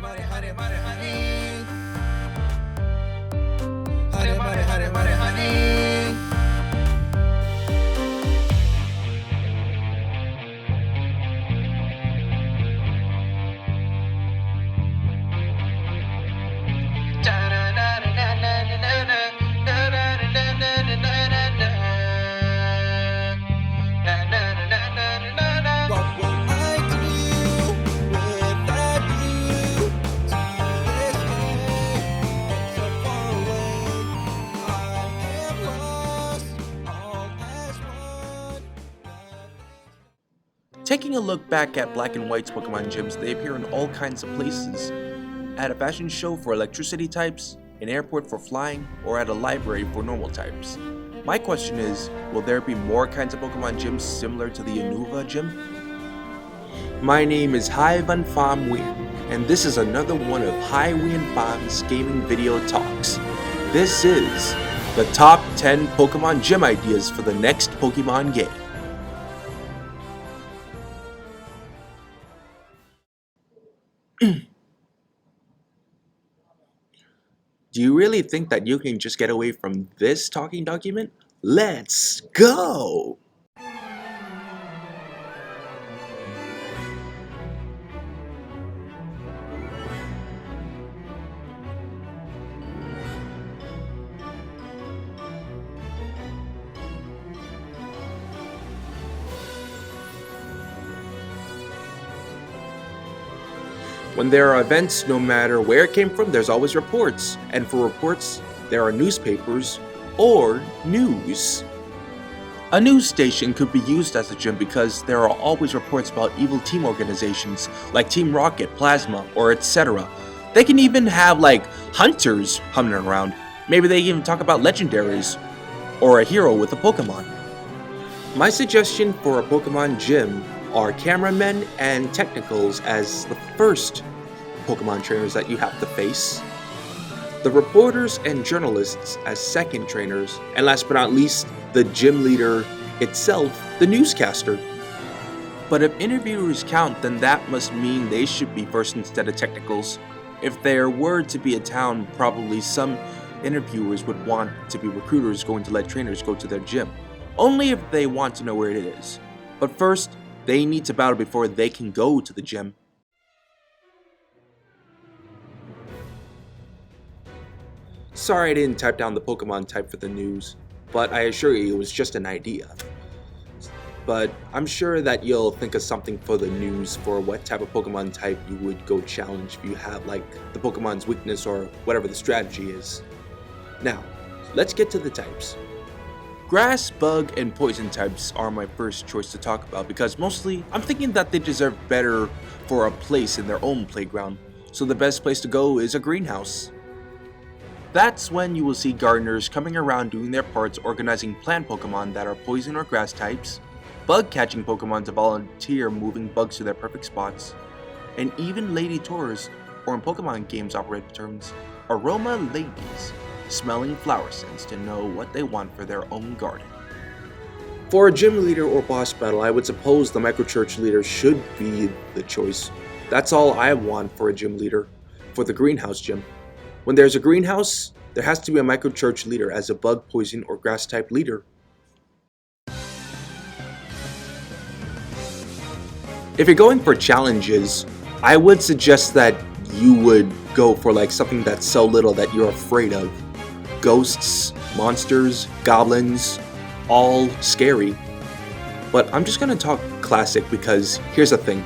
Mare Hare Mare Hare. Hare Mare Hare Mare Hare. Taking a look back at Black and White's Pokemon gyms, they appear in all kinds of places. At a fashion show for electricity types, an airport for flying, or at a library for normal types. My question is, will there be more kinds of Pokemon gyms similar to the Unova gym? My name is Nguyen-Pham, and this is another one of Nguyen-Pham's gaming video talks. This is the top 10 Pokemon gym ideas for the next Pokemon game. Do you really think that you can just get away from this talking document? Let's go! When there are events, no matter where it came from, there's always reports. And for reports, there are newspapers or news. A news station could be used as a gym because there are always reports about evil team organizations like Team Rocket, Plasma, or etc. They can even have like hunters humming around. Maybe they even talk about legendaries or a hero with a Pokemon. My suggestion for a Pokemon gym are cameramen and technicals as the first Pokemon trainers that you have to face, the reporters and journalists as second trainers, and last but not least, the gym leader itself, the newscaster. But if interviewers count, then that must mean they should be first instead of technicals. If there were to be a town, probably some interviewers would want to be recruiters going to let trainers go to their gym, only if they want to know where it is. But first, they need to battle before they can go to the gym. Sorry I didn't type down the Pokemon type for the news, but I assure you it was just an idea. But I'm sure that you'll think of something for the news for what type of Pokemon type you would go challenge if you have like the Pokemon's weakness or whatever the strategy is. Now, let's get to the types. Grass, bug, and poison types are my first choice to talk about because mostly I'm thinking that they deserve better for a place in their own playground, so the best place to go is a greenhouse. That's when you will see gardeners coming around doing their parts organizing plant Pokemon that are poison or grass types, bug catching Pokemon to volunteer moving bugs to their perfect spots, and even lady tours, or in Pokemon games operated terms, aroma ladies, smelling flower scents to know what they want for their own garden. For a gym leader or boss battle, I would suppose the microchurch leader should be the choice. That's all I want for a gym leader, for the greenhouse gym. When there's a greenhouse, there has to be a microchurch leader as a bug, poison, or grass type leader. If you're going for challenges, I would suggest that you would go for like something that's so little that you're afraid of. Ghosts, monsters, goblins, all scary. But I'm just gonna talk classic because here's the thing.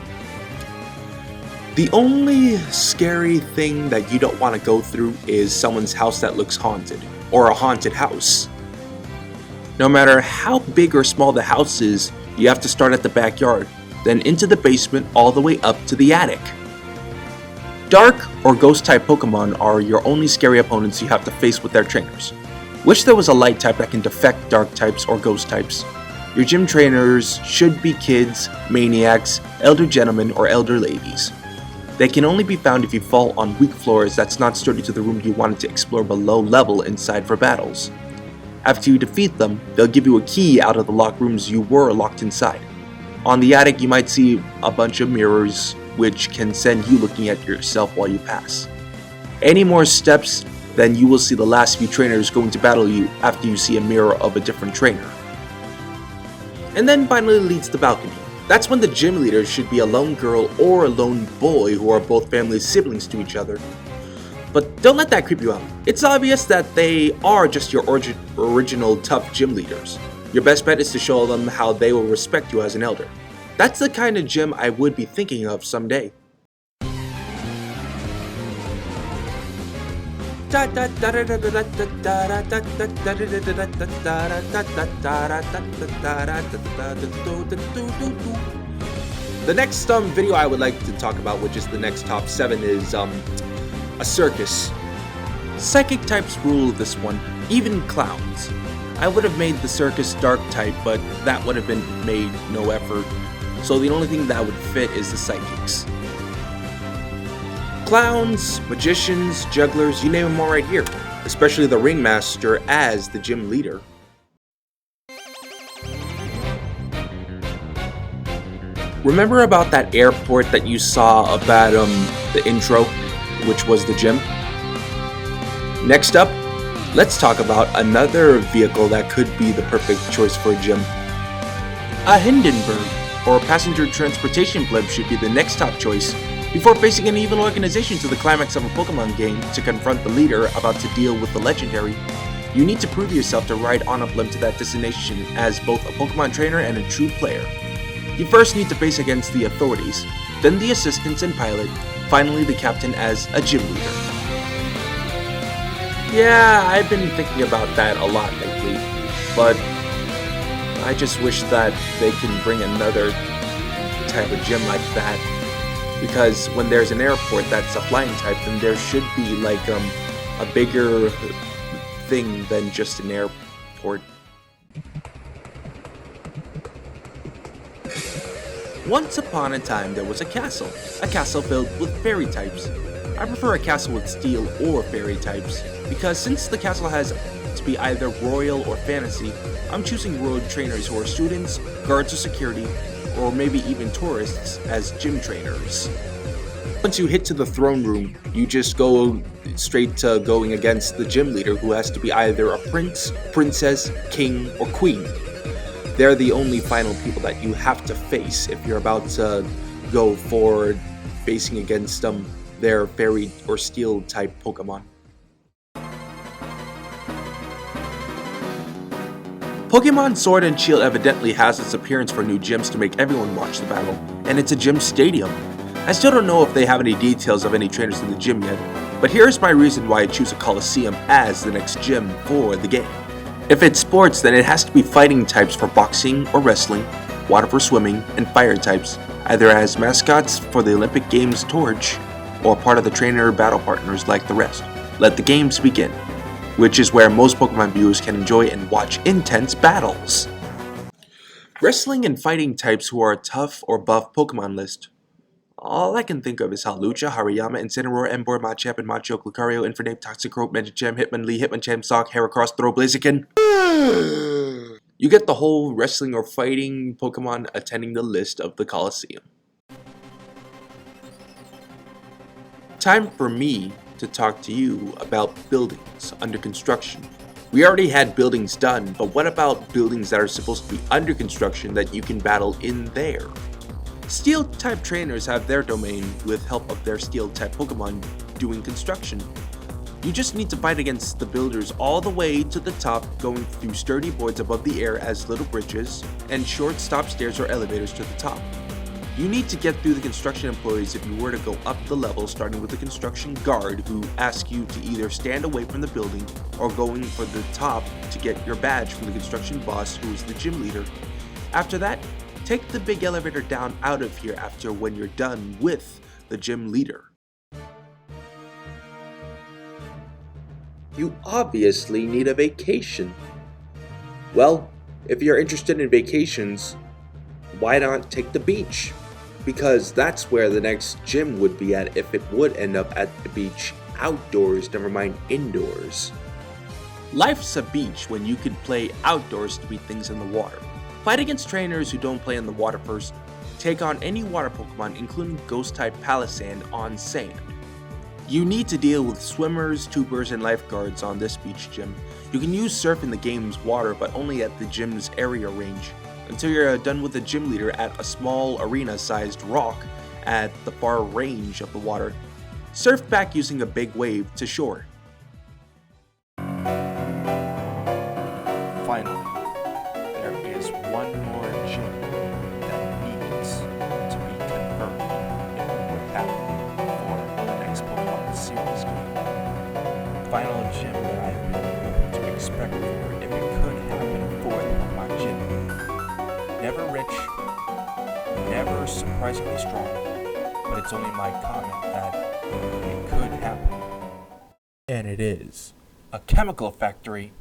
The only scary thing that you don't want to go through is someone's house that looks haunted, or a haunted house. No matter how big or small the house is, you have to start at the backyard, then into the basement all the way up to the attic. Dark or ghost type Pokemon are your only scary opponents you have to face with their trainers. Wish there was a light type that can defect dark types or ghost types. Your gym trainers should be kids, maniacs, elder gentlemen, or elder ladies. They can only be found if you fall on weak floors that's not sturdy to the room you wanted to explore below level inside for battles. After you defeat them, they'll give you a key out of the locked rooms you were locked inside. On the attic you might see a bunch of mirrors, which can send you looking at yourself while you pass. Any more steps, then you will see the last few trainers going to battle you after you see a mirror of a different trainer. And then finally leads the balcony. That's when the gym leader should be a lone girl or a lone boy who are both family siblings to each other. But don't let that creep you out. It's obvious that they are just your original tough gym leaders. Your best bet is to show them how they will respect you as an elder. That's the kind of gym I would be thinking of someday. The next video I would like to talk about, which is the next top 7, is a circus. Psychic types rule this one, even clowns. I would have made the circus dark type, but that would have been made no effort. So the only thing that would fit is the psychics. Clowns, magicians, jugglers, you name them all right here. Especially the ringmaster as the gym leader. Remember about that airport that you saw about the intro, which was the gym? Next up, let's talk about another vehicle that could be the perfect choice for a gym. A Hindenburg, or passenger transportation blimp, should be the next top choice before facing an evil organization to the climax of a Pokemon game to confront the leader about to deal with the legendary. You need to prove yourself to ride on a blimp to that destination as both a Pokemon trainer and a true player. You first need to face against the authorities, then the assistants and pilot, finally the captain as a gym leader. Yeah, I've been thinking about that a lot lately, but I just wish that they can bring another type of gym like that. Because when there's an airport that's a flying type, then there should be like a bigger thing than just an airport. Once upon a time there was a castle filled with fairy types. I prefer a castle with steel or fairy types, because since the castle has to be either royal or fantasy, I'm choosing royal trainers who are students, guards or security, or maybe even tourists as gym trainers. Once you hit to the throne room, you just go straight to going against the gym leader, who has to be either a prince, princess, king, or queen. They're the only final people that you have to face if you're about to go for facing against their fairy or steel type Pokemon. Pokemon Sword and Shield evidently has its appearance for new gyms to make everyone watch the battle, and it's a gym stadium. I still don't know if they have any details of any trainers in the gym yet, but here's my reason why I choose a Coliseum as the next gym for the game. If it's sports, then it has to be fighting types for boxing or wrestling, water for swimming, and fire types, either as mascots for the Olympic Games torch, or part of the trainer battle partners like the rest. Let the games begin, which is where most Pokemon viewers can enjoy and watch intense battles. Wrestling and fighting types who are tough or buff Pokemon list. All I can think of is Hawlucha, Hariyama, Incineroar, Emboar, Machamp, and Machoke, Lucario, Infernape, Toxicroak, Medicham, Hitmonlee, Hitmonchan, Sock, Heracross, Throw, Blaziken. You get the whole wrestling or fighting Pokemon attending the list of the Coliseum. Time for me to talk to you about buildings under construction. We already had buildings done, but what about buildings that are supposed to be under construction that you can battle in there? Steel type trainers have their domain with help of their steel type Pokemon doing construction. You just need to fight against the builders all the way to the top, going through sturdy boards above the air as little bridges and short stop stairs or elevators to the top. You need to get through the construction employees if you were to go up the level, starting with the construction guard, who asks you to either stand away from the building or going for the top to get your badge from the construction boss, who is the gym leader. After that, take the big elevator down out of here after when you're done with the gym leader. You obviously need a vacation. Well, if you're interested in vacations, why not take the beach? Because that's where the next gym would be at if it would end up at the beach outdoors, never mind indoors. Life's a beach when you can play outdoors to beat things in the water. Fight against trainers who don't play in the water first. take on any water Pokemon, including Ghost-type Palisand, on sand. You need to deal with swimmers, tubers, and lifeguards on this beach gym. You can use Surf in the game's water, but only at the gym's area range, until you're done with the gym leader at a small arena-sized rock at the far range of the water. Surf back using a big wave to shore. Finally, there is one more gym that needs to be confirmed if it would happen for the next Pokemon series game. Final gym that I've been able to expect for if it could happen for the Pokemon gym. Never rich, never surprisingly strong, but it's only my comment that it could happen. And it is a chemical factory.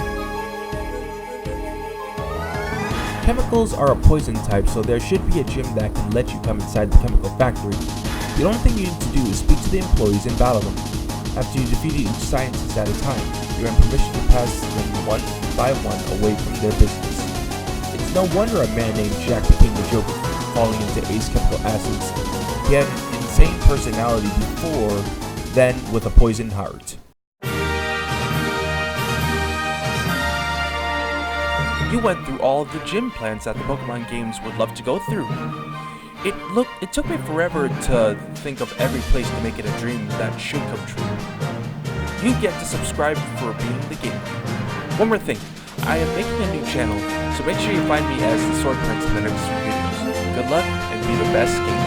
Chemicals are a poison type, so there should be a gym that can let you come inside the chemical factory. The only thing you need to do is speak to the employees and battle them. After you defeat each scientist at a time, you're in permission to pass them one by one away from their business. It's no wonder a man named Jack became the Joker, falling into Ace chemical acids. He had an insane personality before then with a poisoned heart. You went through all of the gym plans that the Pokemon games would love to go through. It took me forever to think of every place to make it a dream that should come true. You get to subscribe for being the game. One more thing, I am making a new channel, so make sure you find me as the Sword Prince in the next few videos. Good luck and be the best game.